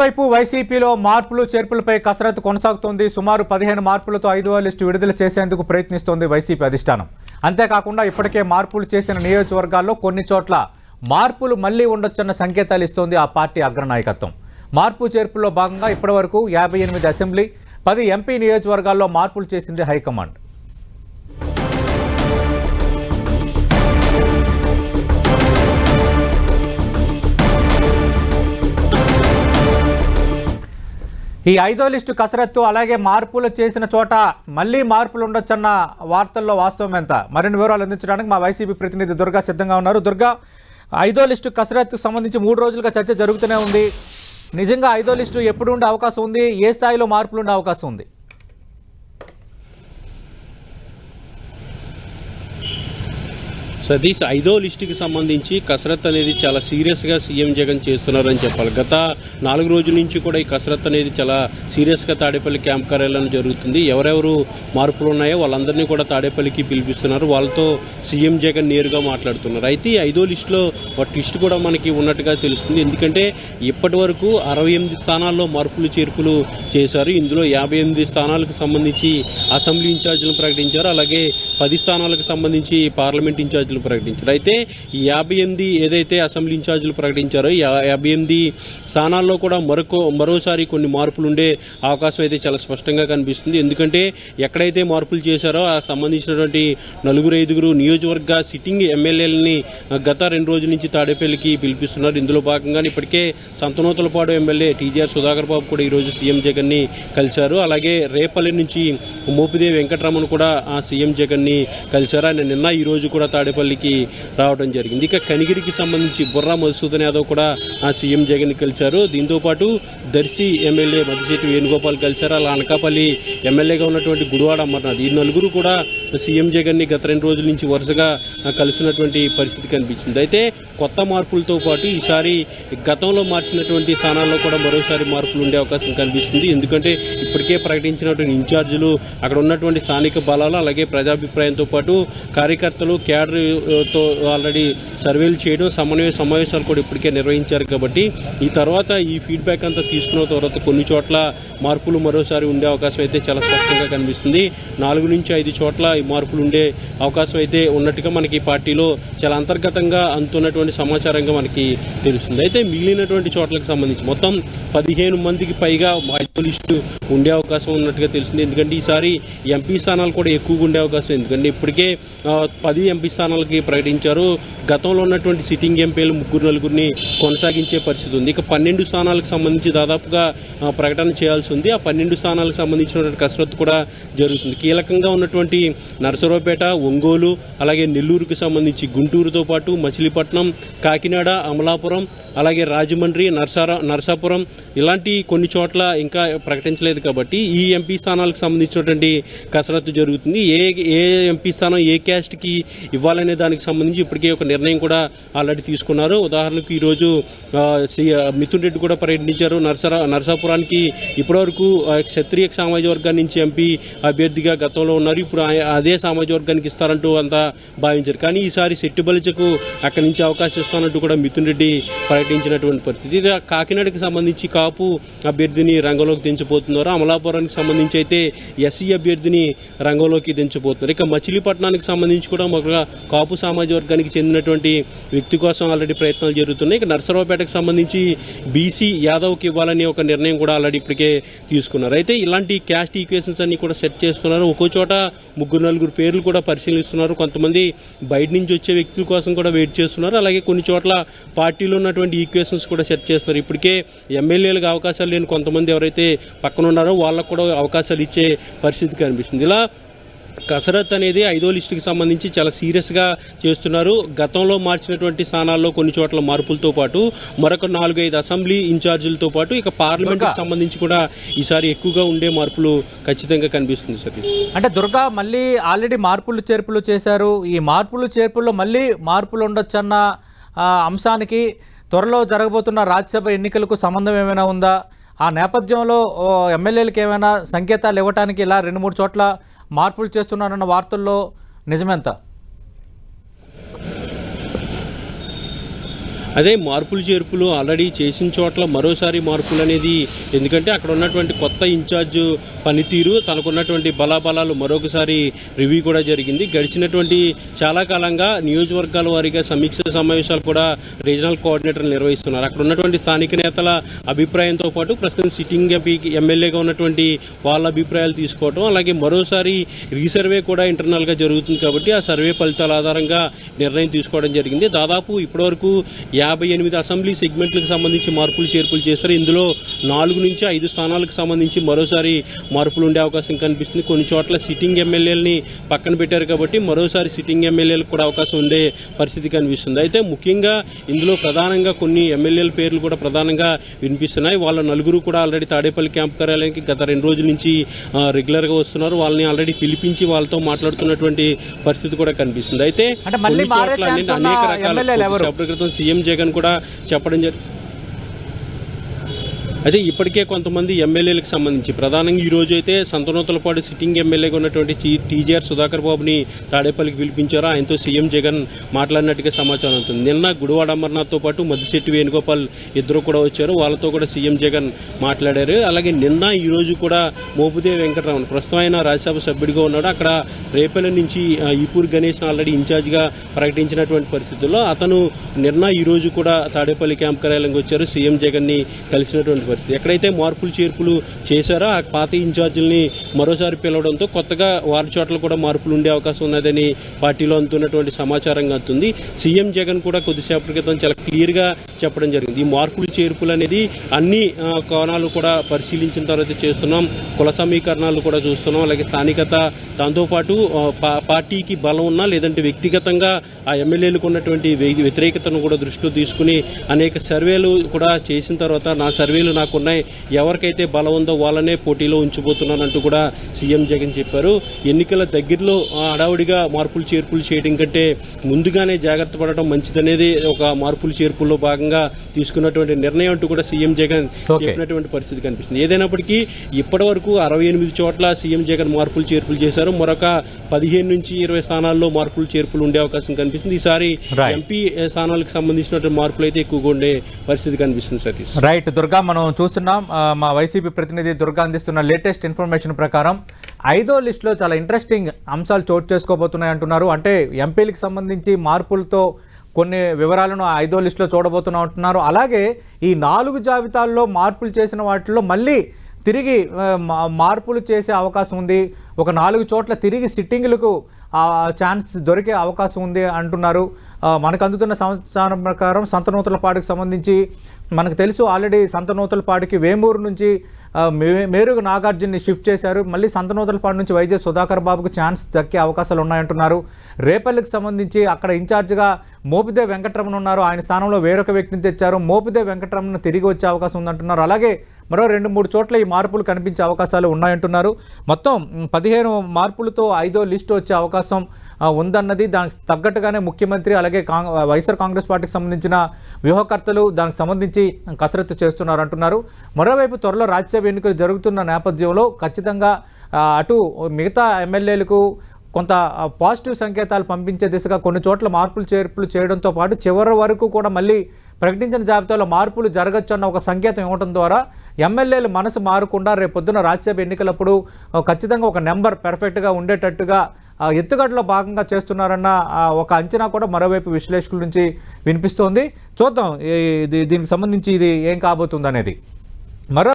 మరోవైపు వైసీపీలో మార్పులు చేర్పులపై కసరత్తు కొనసాగుతోంది. సుమారు 15 మార్పులతో 5వ లిస్టు విడుదల చేసేందుకు ప్రయత్నిస్తోంది వైసీపీ అధిష్టానం. అంతేకాకుండా ఇప్పటికే మార్పులు చేసిన నియోజకవర్గాల్లో కొన్ని చోట్ల మార్పులు మళ్లీ ఉండొచ్చన్న సంకేతాలు ఇస్తోంది ఆ పార్టీ అగ్రనాయకత్వం. మార్పు చేర్పుల్లో భాగంగా ఇప్పటివరకు 58 అసెంబ్లీ 10 ఎంపీ నియోజకవర్గాల్లో మార్పులు చేసింది హైకమాండ్. ఈ 5వ లిస్టు కసరత్తు అలాగే మార్పులు చేసిన చోట మళ్లీ మార్పులు ఉండొచ్చన్న వార్తల్లో వాస్తవం ఎంత? మరిన్ని వివరాలు అందించడానికి మా వైసీపీ ప్రతినిధి దుర్గా సిద్ధంగా ఉన్నారు. దుర్గా, 5వ లిస్టు కసరత్తు సంబంధించి 3 రోజులుగా చర్చ జరుగుతూనే ఉంది. నిజంగా 5వ లిస్టు ఎప్పుడు ఉండే అవకాశం ఉంది? ఏ స్థాయిలో మార్పులు ఉండే అవకాశం ఉంది? సతీష్, 5వ లిస్టుకి సంబంధించి కసరత్ అనేది చాలా సీరియస్గా సీఎం జగన్ చేస్తున్నారని చెప్పాలి. గత 4 రోజుల నుంచి కూడా ఈ కసరత్ అనేది చాలా సీరియస్గా తాడేపల్లి క్యాంప్ కార్యాలయంలో జరుగుతుంది. ఎవరెవరు మార్పులు ఉన్నాయో వాళ్ళందరినీ కూడా తాడేపల్లికి పిలిపిస్తున్నారు. వాళ్ళతో సీఎం జగన్ నేరుగా మాట్లాడుతున్నారు. అయితే 5వ లిస్టులో ఒక ట్విస్ట్ కూడా మనకి ఉన్నట్టుగా తెలుస్తుంది. ఎందుకంటే ఇప్పటి వరకు 68 స్థానాల్లో మార్పులు చేర్పులు చేశారు. ఇందులో 58 స్థానాలకు సంబంధించి అసెంబ్లీ ఇన్ఛార్జీలను ప్రకటించారు. అలాగే 10 స్థానాలకు సంబంధించి పార్లమెంట్ ఇన్ఛార్జీలు ప్రకటించారు. అయితే ఈ 58 ఏదైతే అసెంబ్లీ ఇన్ఛార్జీలు ప్రకటించారో 58 స్థానాల్లో కూడా మరోసారి కొన్ని మార్పులు ఉండే అవకాశం అయితే చాలా స్పష్టంగా కనిపిస్తుంది. ఎందుకంటే ఎక్కడైతే మార్పులు చేశారో ఆ సంబంధించినటువంటి 4-5 నియోజకవర్గ సిట్టింగ్ ఎమ్మెల్యేలని గత 2 రోజుల నుంచి తాడేపల్లికి పిలిపిస్తున్నారు. ఇందులో భాగంగానే ఇప్పటికే సంతనూతలపాడు ఎమ్మెల్యే టీజీఆర్ సుధాకర్ బాబు కూడా ఈరోజు సీఎం జగన్ ని కలిశారు. అలాగే రేపల్లి నుంచి మోపిదేవి వెంకటరమణ కూడా సీఎం జగన్ ని కలిశారు. ఆయన నిన్న ఈ రోజు కూడా తాడేపల్లికి రావడం జరిగింది. ఇక కనిగిరికి సంబంధించి బుర్రా మధుసూదన్ యాదవ్ కూడా సీఎం జగన్ ని కలిశారు. దీంతో పాటు దర్శి ఎమ్మెల్యే మద్దిశెట్టి వేణుగోపాల్ కలిశారు. అలా అనకాపల్లి ఎమ్మెల్యేగా ఉన్నటువంటి గుడివాడ అమర్నాథ్, ఈ నలుగురు కూడా సీఎం జగన్ ని గత 2 రోజుల నుంచి వరుసగా కలిసినటువంటి పరిస్థితి కనిపించింది. అయితే కొత్త మార్పులతో పాటు ఈసారి గతంలో మార్చినటువంటి స్థానాల్లో కూడా మరోసారి మార్పులు ఉండే అవకాశం కనిపిస్తుంది. ఎందుకంటే ఇప్పటికే ప్రకటించినటువంటి ఇన్ఛార్జీలు, అక్కడ ఉన్నటువంటి స్థానిక బలాలు, అలాగే ప్రజాభిప్రాయంతో పాటు కార్యకర్తలు క్యాడర్తో ఆల్రెడీ సర్వేలు చేయడం, సమన్వయ సమావేశాలు కూడా ఇప్పటికే నిర్వహించారు. కాబట్టి ఈ తర్వాత ఈ ఫీడ్బ్యాక్ అంతా తీసుకున్న తర్వాత కొన్ని చోట్ల మార్పులు మరోసారి ఉండే అవకాశం అయితే చాలా స్పష్టంగా కనిపిస్తుంది. 4 నుంచి 5 చోట్ల ఈ మార్పులు ఉండే అవకాశం అయితే ఉన్నట్టుగా మనకి పార్టీలో చాలా అంతర్గతంగా అందుతున్నటువంటి సమాచారంగా మనకి తెలుస్తుంది. అయితే మిగిలినటువంటి చోట్లకు సంబంధించి మొత్తం 15 మందికి పైగా 5వ లిస్టు ఉండే అవకాశం ఉన్నట్టుగా తెలుస్తుంది. ఎందుకంటే ఈసారి ఎంపీ స్థానాలు కూడా ఎక్కువగా ఉండే అవకాశం. ఎందుకంటే ఇప్పటికే 10 ఎంపీ స్థానాలకి ప్రకటించారు. గతంలో ఉన్నటువంటి సిట్టింగ్ ఎంపీలు 3-4 కొనసాగించే పరిస్థితి ఉంది. ఇక 12 స్థానాలకు సంబంధించి దాదాపుగా ప్రకటన చేయాల్సి ఉంది. ఆ 12 స్థానాలకు సంబంధించినటువంటి కసరత్తు కూడా జరుగుతుంది. కీలకంగా ఉన్నటువంటి నరసరావుపేట, ఒంగోలు, అలాగే నెల్లూరుకు సంబంధించి గుంటూరుతో పాటు మచిలీపట్నం, కాకినాడ, అమలాపురం, అలాగే రాజమండ్రి, నరసాపురం ఇలాంటి కొన్ని చోట్ల ఇంకా ప్రకటించలేదు. కాబట్టి ఈ ఎంపీ స్థానాలకు సంబంధించినటువంటి కసరత్తు జరుగుతుంది. ఏ ఎంపీ స్థానం ఏ క్యాస్ట్కి ఇవ్వాలనే దానికి సంబంధించి ఇప్పటికే ఒక నిర్ణయం కూడా ఆల్రెడీ తీసుకున్నారు. ఉదాహరణకు ఈరోజు మిథున్ రెడ్డి కూడా పర్యటించారు నరసాపురానికి. ఇప్పటివరకు క్షత్రియ సామాజిక వర్గాన్ని నుంచి ఎంపీ అభ్యర్థిగా గతంలో ఉన్నారు. ఇప్పుడు అదే సామాజిక వర్గానికి ఇస్తారంటూ అంతా భావించారు. కానీ ఈసారి శెట్టిబలిచకు అక్కడి నుంచి అవకాశం ఇస్తానంటూ కూడా మిథున్ రెడ్డి పర్యటించినటువంటి పరిస్థితి. ఇది కాకినాడకి సంబంధించి కాపు అభ్యర్థిని రంగంలోకి దించబోతున్నారు. అమలాపురానికి సంబంధించి అయితే ఎస్సీ అభ్యర్థిని రంగంలోకి దించబోతున్నారు. ఇక మచిలీపట్నానికి సంబంధించి కూడా ఒక కాపు సామాజిక వర్గానికి చెందినటువంటి వ్యక్తి కోసం ఆల్రెడీ ప్రయత్నాలు జరుగుతున్నాయి. ఇక నరసరావుపేటకు సంబంధించి బీసీ యాదవ్కి ఇవ్వాలని ఒక నిర్ణయం కూడా ఆల్రెడీ ఇప్పటికే తీసుకున్నారు. అయితే ఇలాంటి క్యాస్ట్ ఈక్వేషన్స్ అన్ని కూడా సెట్ చేస్తున్నారు. ఒక్కో చోట 3-4 పేర్లు కూడా పరిశీలిస్తున్నారు. కొంతమంది బయట నుంచి వచ్చే వ్యక్తుల కోసం కూడా వెయిట్ చేస్తున్నారు. అలాగే కొన్ని చోట్ల పార్టీలో ఉన్నటువంటి ఈక్వేషన్స్ కూడా సెట్ చేస్తున్నారు. ఇప్పటికే ఎమ్మెల్యేలకు అవకాశాలు లేని కొంతమంది ఎవరైతే పక్కన ఉన్నారో వాళ్ళకు కూడా అవకాశాలు ఇచ్చే పరిస్థితి కనిపిస్తుంది. ఇలా కసరత్ అనేది 5వ లిస్టుకి సంబంధించి చాలా సీరియస్గా చేస్తున్నారు. గతంలో మార్చినటువంటి స్థానాల్లో కొన్ని చోట్ల మార్పులతో పాటు మరొక 4-5 అసెంబ్లీ ఇన్ఛార్జీలతో పాటు ఇక పార్లమెంట్కి సంబంధించి కూడా ఈసారి ఎక్కువగా ఉండే మార్పులు ఖచ్చితంగా కనిపిస్తుంది. సతీష్, అంటే దుర్గా మళ్ళీ ఆల్రెడీ మార్పులు చేర్పులు చేశారు. ఈ మార్పులు చేర్పుల్లో మళ్ళీ మార్పులు ఉండొచ్చన్న అంశానికి త్వరలో జరగబోతున్న రాజ్యసభ ఎన్నికలకు సంబంధం ఏమైనా ఉందా? ఆ నేపథ్యంలో ఎమ్మెల్యేలకు ఏమైనా సంకేతాలు ఇవ్వడానికి ఇలా 2-3 చోట్ల మార్పులు చేస్తున్నారన్న వార్తల్లో నిజమెంత? అదే మార్పులు చేర్పులు ఆల్రెడీ చేసిన చోట్ల మరోసారి మార్పులు అనేది, ఎందుకంటే అక్కడ ఉన్నటువంటి కొత్త ఇన్ఛార్జ్ పనితీరు, తనకున్నటువంటి బలాబలాలు మరొకసారి రివ్యూ కూడా జరిగింది. గడిచినటువంటి చాలా కాలంగా నియోజకవర్గాల వారీగా సమీక్ష సమావేశాలు కూడా రీజనల్ కోఆర్డినేటర్లు నిర్వహిస్తున్నారు. అక్కడ ఉన్నటువంటి స్థానిక నేతల అభిప్రాయంతో పాటు ప్రస్తుతం సిట్టింగ్ ఎమ్మెల్యేగా ఉన్నటువంటి వాళ్ళ అభిప్రాయాలు తీసుకోవటం, అలాగే మరోసారి రీసర్వే కూడా ఇంటర్నల్గా జరుగుతుంది కాబట్టి ఆ సర్వే ఫలితాల ఆధారంగా నిర్ణయం తీసుకోవడం జరిగింది. దాదాపు ఇప్పటివరకు 58 అసెంబ్లీ సెగ్మెంట్లకు సంబంధించి మార్పులు చేర్పులు చేశారు. ఇందులో 4 నుంచి 5 స్థానాలకు సంబంధించి మరోసారి మార్పులు ఉండే అవకాశం కనిపిస్తుంది. కొన్ని చోట్ల సిట్టింగ్ ఎమ్మెల్యేలని పక్కన పెట్టారు కాబట్టి మరోసారి సిట్టింగ్ ఎమ్మెల్యేలకు కూడా అవకాశం ఉండే పరిస్థితి కనిపిస్తుంది. అయితే ముఖ్యంగా ఇందులో ప్రధానంగా కొన్ని ఎమ్మెల్యేల పేర్లు కూడా ప్రధానంగా వినిపిస్తున్నాయి. వాళ్ళ నలుగురు కూడా ఆల్రెడీ తాడేపల్లి క్యాంప్ కార్యాలయానికి గత 2 రోజుల నుంచి రెగ్యులర్గా వస్తున్నారు. వాళ్ళని ఆల్రెడీ పిలిపించి వాళ్ళతో మాట్లాడుతున్నటువంటి పరిస్థితి కూడా కనిపిస్తుంది. అయితే కొన్ని చోట్ల అనేక రకాల క్రితం సీఎం జగన్ కూడా చెప్పడం జరిగింది. అయితే ఇప్పటికే కొంతమంది ఎమ్మెల్యేలకు సంబంధించి ప్రధానంగా ఈ రోజు అయితే సంతనూతలపాడు సిట్టింగ్ ఎమ్మెల్యేగా ఉన్నటువంటి టీజీఆర్ సుధాకర్ బాబుని తాడేపల్లికి పిలిపించారు. ఆయనతో సీఎం జగన్ మాట్లాడినట్టుగా సమాచారం అవుతుంది. నిన్న గుడివాడ అమర్నాథ్తో పాటు మద్దిశెట్టి వేణుగోపాల్ ఇద్దరు కూడా వచ్చారు. వాళ్ళతో కూడా సీఎం జగన్ మాట్లాడారు. అలాగే నిన్న ఈ రోజు కూడా మోపుదేవి వెంకటరమణ, ప్రస్తుతం ఆయన రాజ్యసభ సభ్యుడిగా ఉన్నాడు. అక్కడ రేపల్లి నుంచి ఈపూర్ గణేష్ ఆల్రెడీ ఇన్ఛార్జిగా ప్రకటించినటువంటి పరిస్థితుల్లో అతను నిన్న ఈ రోజు కూడా తాడేపల్లి క్యాంప్ కార్యాలయంకి వచ్చారు. సీఎం జగన్ ని కలిసినటువంటి పరిస్థితి. ఎక్కడైతే మార్పులు చేర్పులు చేశారో ఆ పాత ఇన్ఛార్జీలని మరోసారి పిలవడంతో కొత్తగా వారి చోట్ల కూడా మార్పులు ఉండే అవకాశం ఉన్నదని పార్టీలో అందుతున్నటువంటి సమాచారంగా అందుతుంది. సీఎం జగన్ కూడా కొద్దిసేపటి క్రితం చాలా క్లియర్ గా చెప్పడం జరిగింది. ఈ మార్పులు చేర్పులు అనేది అన్ని కోణాలు కూడా పరిశీలించిన తర్వాత చేస్తున్నాం. కుల సమీకరణాలు కూడా చూస్తున్నాం. అలాగే స్థానికత, దాంతోపాటు పార్టీకి బలం ఉన్నా లేదంటే వ్యక్తిగతంగా ఆ ఎమ్మెల్యేలకు ఉన్నటువంటి వ్యతిరేకతను కూడా దృష్టిలో తీసుకుని అనేక సర్వేలు కూడా చేసిన తర్వాత నా సర్వేలు నాకున్నాయి, ఎవరికైతే బలం ఉందో వాళ్ళనే పోటీలో ఉంచిపోతున్నానంటూ కూడా సీఎం జగన్ చెప్పారు. ఎన్నికల దగ్గరలో హడావుడిగా మార్పులు చేర్పులు చేయడం కంటే ముందుగానే జాగ్రత్త పడటం మంచిదనేది ఒక మార్పులు చేర్పుల్లో భాగంగా తీసుకున్నటువంటి నిర్ణయం అంటూ కూడా సీఎం జగన్ చెప్పినటువంటి పరిస్థితి కనిపిస్తుంది. ఏదైనప్పటికీ ఇప్పటి వరకు 68 చోట్ల సీఎం జగన్ మార్పులు చేర్పులు చేశారు. మరొక 15 నుంచి 20 స్థానాల్లో మార్పులు చేర్పులు ఉండే అవకాశం కనిపిస్తుంది. ఈసారి ఎంపీ స్థానాలకు సంబంధించినటువంటి మార్పులు అయితే ఎక్కువగా ఉండే పరిస్థితి కనిపిస్తుంది. సతీష్. రైట్ దుర్గా, మనం చూస్తున్నాం మా వైసీపీ ప్రతినిధి దుర్గా అందిస్తున్న లేటెస్ట్ ఇన్ఫర్మేషన్ ప్రకారం 5వ లిస్టులో చాలా ఇంట్రెస్టింగ్ అంశాలు చోటు చేసుకోబోతున్నాయి అంటున్నారు. అంటే ఎంపీలకు సంబంధించి మార్పులతో కొన్ని వివరాలను 5వ లిస్టులో చూడబోతున్నా అంటున్నారు. అలాగే ఈ 4 జాబితాల్లో మార్పులు చేసిన వాటిలో మళ్ళీ తిరిగి మార్పులు చేసే అవకాశం ఉంది. ఒక 4 చోట్ల తిరిగి సిట్టింగ్లకు ఛాన్స్ దొరికే అవకాశం ఉంది అంటున్నారు. మనకు అందుతున్న సమాచారం ప్రకారం సంతనూతలపాడుకు సంబంధించి మనకు తెలుసు, ఆల్రెడీ సంతనూతలపాడుకి వేమూరు నుంచి మేరుగు నాగార్జున్ని షిఫ్ట్ చేశారు. మళ్ళీ సంతనూతలపాడు నుంచి వైజే సుధాకర్ బాబుకు ఛాన్స్ దక్కే అవకాశాలు ఉన్నాయంటున్నారు. రేపల్లికి సంబంధించి అక్కడ ఇన్ఛార్జిగా మోపిదేవి వెంకటరమణ ఉన్నారు. ఆయన స్థానంలో వేరొక వ్యక్తిని తెచ్చారు. మోపిదేవి వెంకటరమణ తిరిగి వచ్చే అవకాశం ఉందంటున్నారు. అలాగే మరో 2-3 చోట్ల ఈ మార్పులు కనిపించే అవకాశాలు ఉన్నాయంటున్నారు. మొత్తం 15 మార్పులతో 5వ లిస్టు వచ్చే అవకాశం ఉందన్నది, దానికి తగ్గట్టుగానే ముఖ్యమంత్రి అలాగే వైఎస్ఆర్ కాంగ్రెస్ పార్టీకి సంబంధించిన వ్యూహకర్తలు దానికి సంబంధించి కసరత్తు చేస్తున్నారు అంటున్నారు. మరోవైపు త్వరలో రాజ్యసభ ఎన్నికలు జరుగుతున్న నేపథ్యంలో ఖచ్చితంగా అటు మిగతా ఎమ్మెల్యేలకు కొంత పాజిటివ్ సంకేతాలు పంపించే దిశగా కొన్ని చోట్ల మార్పులు చేర్పులు చేయడంతో పాటు చివరి వరకు కూడా మళ్ళీ ప్రకటించిన జాబితాలో మార్పులు జరగచ్చు అన్న ఒక సంకేతం ఇవ్వడం ద్వారా ఎమ్మెల్యేలు మనసు మారకుండా రేపొద్దున రాజ్యసభ ఎన్నికలప్పుడు ఖచ్చితంగా ఒక నెంబర్ పెర్ఫెక్ట్గా ఉండేటట్టుగా ఎత్తుగడలో భాగంగా చేస్తున్నారన్న ఒక అంచనా కూడా మరోవైపు విశ్లేషకుల నుంచి వినిపిస్తోంది. చూద్దాం దీనికి సంబంధించి ఇది ఏం కాబోతుంది అనేది.